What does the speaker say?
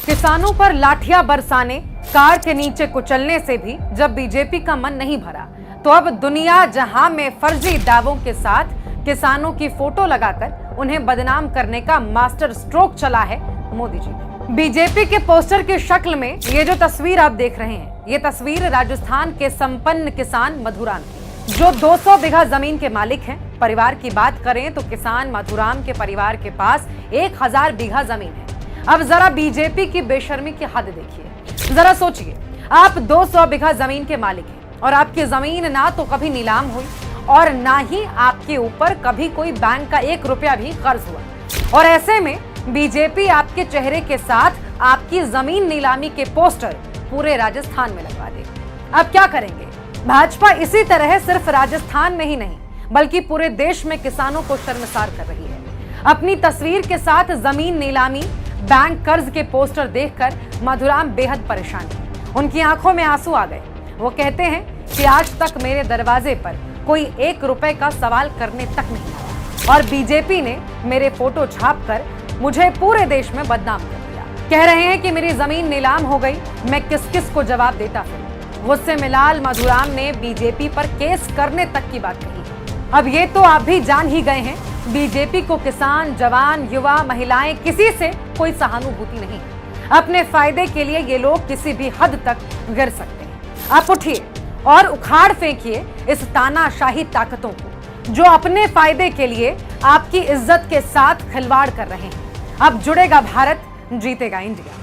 किसानों पर लाठियां बरसाने, कार के नीचे कुचलने से भी जब बीजेपी का मन नहीं भरा, तो अब दुनिया जहां में फर्जी दावों के साथ किसानों की फोटो लगाकर उन्हें बदनाम करने का मास्टर स्ट्रोक चला है मोदी जी ने। बीजेपी के पोस्टर की शक्ल में ये जो तस्वीर आप देख रहे हैं, ये तस्वीर राजस्थान के संपन्न किसान मधुराम की, जो 200 बीघा जमीन के मालिक हैं। परिवार की बात करें तो किसान मधुराम के परिवार के पास 1000 बीघा जमीन है। अब जरा बीजेपी की बेशर्मी की हद देखिए। जरा सोचिए, आप 200 बीघा जमीन के मालिक हैं और आपकी जमीन ना तो कभी नीलाम हुई और ना ही आपके ऊपर कभी कोई बैंक का 1 रुपया भी कर्ज हुआ, और ऐसे में बीजेपी आपके चेहरे के साथ आपकी जमीन नीलामी के पोस्टर पूरे राजस्थान में लगवा दे। अब क्या करेंगे? भाजपा इसी तरह सिर्फ राजस्थान में ही नहीं बल्कि पूरे देश में किसानों को शर्मसार कर रही है। अपनी तस्वीर के साथ जमीन नीलामी, बैंक कर्ज के पोस्टर देखकर मधुराम बेहद परेशान है। उनकी आंखों में आंसू आ गए। वो कहते हैं कि आज तक मेरे दरवाजे पर कोई 1 रुपए का सवाल करने तक नहीं आया, और बीजेपी ने मेरे फोटो छापकर मुझे पूरे देश में बदनाम कर दिया। कह रहे हैं कि मेरी जमीन नीलाम हो गई, मैं किस किस को जवाब देता फिरूं। गुस्से में लाल मधुराम ने बीजेपी पर केस करने तक की बात कही। अब ये तो आप भी जान ही गए हैं, बीजेपी को किसान, जवान, युवा, महिलाएं, किसी से कोई सहानुभूति नहीं। अपने फायदे के लिए ये लोग किसी भी हद तक गिर सकते हैं। आप उठिए और उखाड़ फेंकिए इस तानाशाही ताकतों को, जो अपने फायदे के लिए आपकी इज्जत के साथ खिलवाड़ कर रहे हैं। अब जुड़ेगा भारत, जीतेगा इंडिया।